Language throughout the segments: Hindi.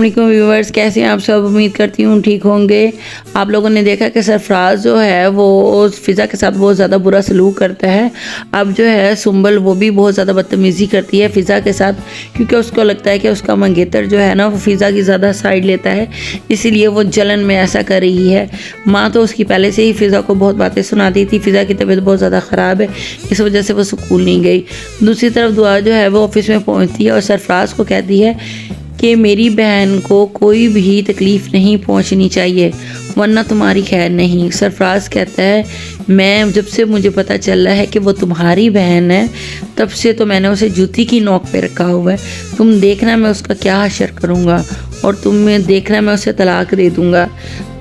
वालेकुम व्यूवर्स, कैसे हैं आप सब। उम्मीद करती हूँ ठीक होंगे। आप लोगों ने देखा कि सरफराज जो है वो फ़िज़ा के साथ बहुत ज़्यादा बुरा सलूक करता है। अब जो है सुंबल वो भी बहुत ज़्यादा बदतमीज़ी करती है फ़िज़ा के साथ, क्योंकि उसको लगता है कि उसका मंगेतर जो है ना वो फ़िज़ा की ज़्यादा साइड लेता है, इसीलिए वो जलन में ऐसा कर रही है। माँ तो उसकी पहले से ही फ़िज़ा को बहुत बातें सुनाती थी। फ़िज़ा की तबीयत बहुत ज़्यादा ख़राब है, इस वजह से वो स्कूल नहीं गई। दूसरी तरफ दुआ जो है वो ऑफिस में पहुँचती है और सरफराज को कहती है कि मेरी बहन को कोई भी तकलीफ़ नहीं पहुंचनी चाहिए, वरना तुम्हारी खैर नहीं। सरफराज कहता है मैं जब से मुझे पता चल रहा है कि वो तुम्हारी बहन है, तब से तो मैंने उसे जूती की नोक पे रखा हुआ है। तुम देखना मैं उसका क्या हशर करूँगा, और तुम्हें देखना मैं उसे तलाक दे दूँगा।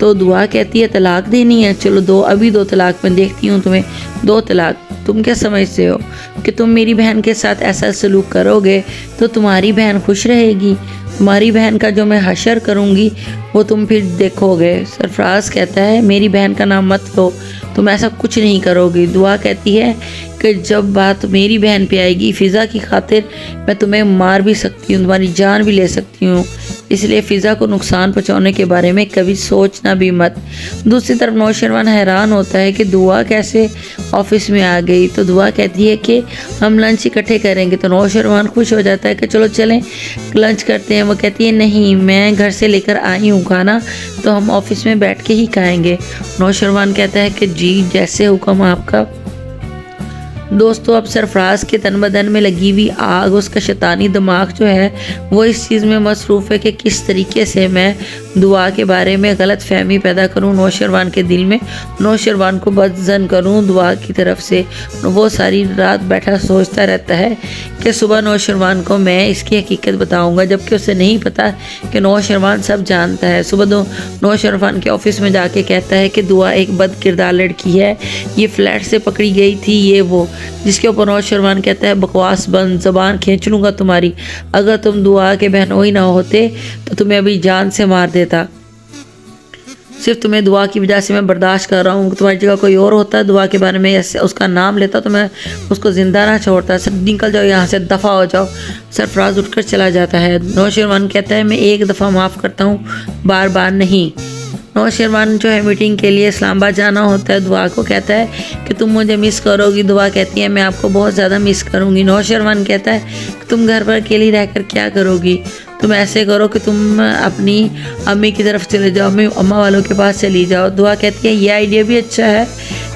तो दुआ कहती है तलाक देनी है, चलो दो, अभी दो तलाक, मैं देखती हूँ तुम्हें दो तलाक। तुम क्या समझते हो कि तुम मेरी बहन के साथ ऐसा सलूक करोगे तो तुम्हारी बहन खुश रहेगी? तुम्हारी बहन का जो मैं हशर करूँगी वो तुम फिर देखोगे। सरफराज कहता है मेरी बहन का नाम मत लो, तुम ऐसा कुछ नहीं करोगी। दुआ कहती है कि जब बात मेरी बहन पे आएगी, फ़िज़ा की खातिर मैं तुम्हें मार भी सकती हूँ, तुम्हारी जान भी ले सकती हूँ, इसलिए फ़िज़ा को नुकसान पहुँचाने के बारे में कभी सोचना भी मत। दूसरी तरफ नौशरवान हैरान होता है कि दुआ कैसे ऑफिस में आ गई। तो दुआ कहती है कि हम लंच इकट्ठे करेंगे। तो नौशरवान खुश हो जाता है कि चलो चलें लंच करते हैं। वो कहती है नहीं, मैं घर से लेकर आई हूँ खाना, तो हम ऑफिस में बैठ के ही खाएंगे। नौशरवान कहता है कि जी जैसे हुक्म आपका। दोस्तों, अब सरफराज के तन बदन में लगी हुई आग, उसका शैतानी दिमाग जो है वो इस चीज़ में मसरूफ़ है कि किस तरीके से मैं दुआ के बारे में गलत फहमी पैदा करूं नौशरवान के दिल में, नौशरवान को बदज़न करूं दुआ की तरफ से। वो सारी रात बैठा सोचता रहता है कि सुबह नौशरवान को मैं इसकी हकीकत बताऊंगा, जबकि उसे नहीं पता कि नौशरवान सब जानता है। सुबह नौशरवान के ऑफिस में जाके कहता है कि दुआ एक बद किरदार लड़की है, ये फ्लैट से पकड़ी गई थी, ये वो। जिसके ऊपर नौशरवान कहता है बकवास बंद, ज़बान खींच लूँगा तुम्हारी। अगर तुम दुआ के बहनोई ना होते तो तुम्हें अभी जान से मार देता। सिर्फ तुम्हें दुआ की वजह से मैं बर्दाश्त कर रहा हूँ। तुम्हारी जगह कोई और होता, दुआ के बारे में ऐसे उसका नाम लेता तो मैं उसको ज़िंदा ना छोड़ता। सब निकल जाओ यहाँ से, दफ़ा हो जाओ। सरफराज उठकर चला जाता है। नौशरवान कहता है मैं एक दफ़ा माफ़ करता हूँ, बार बार नहीं। नौशरवान जो है मीटिंग के लिए इस्लामाबाद जाना होता है। दुआ को कहता है कि तुम मुझे मिस करोगी। दुआ कहती है मैं आपको बहुत ज़्यादा मिस करूँगी। नौशरवान कहता है कि तुम घर पर अकेली रहकर क्या करोगी, तुम ऐसे करो कि तुम अपनी अम्मी की तरफ चले जाओ, अम्मी अम्मा वालों के पास चली जाओ। दुआ कहती है ये आइडिया भी अच्छा है,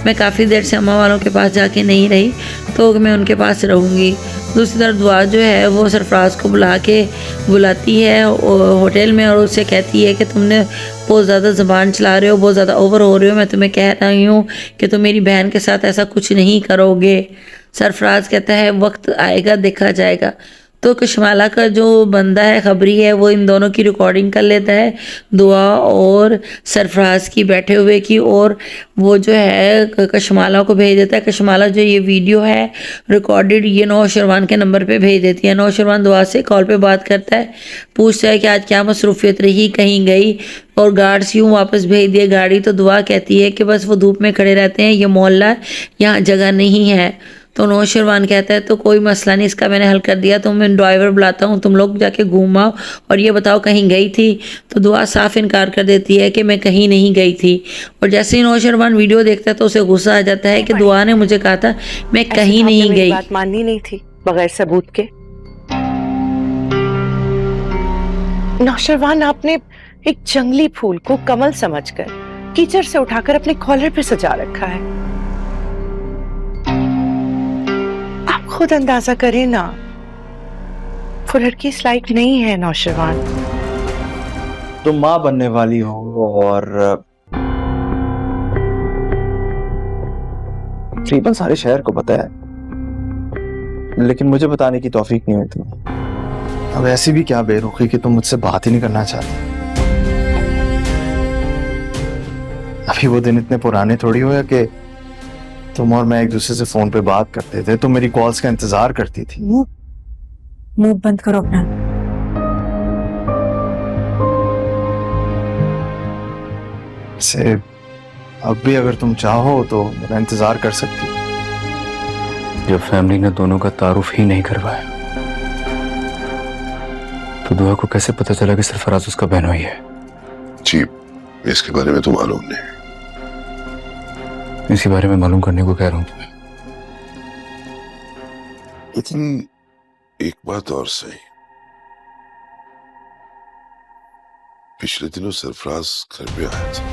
मैं काफ़ी देर से अम्मा वालों के पास जाके नहीं रही, तो मैं उनके पास रहूँगी। दूसरी तरफ दुआ जो है वो सरफराज को बुलाती है होटल में, और उससे कहती है कि तुमने बहुत ज़्यादा ज़बान चला रहे हो, बहुत ज़्यादा ओवर हो रहे हो, मैं तुम्हें कह रही हूँ कि तुम मेरी बहन के साथ ऐसा कुछ नहीं करोगे। सरफराज कहता है वक्त आएगा देखा जाएगा। तो कशमाला का जो बंदा है खबरी है वो इन दोनों की रिकॉर्डिंग कर लेता है, दुआ और सरफराज की बैठे हुए की, और वो जो है कशमाला को भेज देता है। कशमाला जो ये वीडियो है रिकॉर्डेड ये नौशरवान के नंबर पे भेज देती है। नौशरवान दुआ से कॉल पे बात करता है, पूछता है कि आज क्या मसरूफियत रही, कहीं गई, और गार्ड्स यूँ वापस भेज दिए गाड़ी। तो दुआ कहती है कि बस वो धूप में खड़े रहते हैं, ये मोहल्ला यहाँ जगह नहीं है। तो नौशरवान कहता है तो कोई मसला नहीं, इसका मैंने हल कर दिया, तो मैं ड्राइवर बुलाता हूँ, तुम लोग जाके घूमाओ और ये बताओ कहीं गई थी। तो दुआ साफ इनकार कर देती है कि मैं कहीं नहीं गई थी। और जैसे ही नौशरवान वीडियो देखता है तो उसे गुस्सा आ जाता है कि दुआ ने मुझे कहा था मैं कहीं नहीं गई। बात माननी नहीं थी बगैर सबूत के। नौशरवान, आपने एक जंगली फूल को कमल समझकर कीचड़ से उठाकर अपने कॉलर पे सजा रखा है। आप खुद अंदाजा करें ना, वो लड़की इस लायक नहीं है। नौशरवान, तुम माँ बनने वाली हो और तकरीबन सारे शहर को पता है, लेकिन मुझे बताने की तौफीक नहीं हुई तुम्हें। अब ऐसी भी क्या बेरुखी कि तुम मुझसे बात ही नहीं करना चाहती। अभी वो दिन इतने पुराने थोड़ी हुए कि तुम और मैं एक दूसरे से फोन पे बात करते थे, तुम मेरी कॉल्स का इंतजार करती थी। मुंह बंद करो अपना। से अब भी अगर तुम चाहो तो मेरा इंतजार कर सकती हो। जब फैमिली ने दोनों का तारुफ ही नहीं करवाया तो दुआ को कैसे पता चला कि सरफराज उसका बहनोई है? जी, इसके बारे में तो मालूम नहीं। इसी बारे में मालूम करने को कह रहा हूँ तुम्हें। लेकिन एक बात और सही, पिछले दिनों सरफराज घर पे आया था।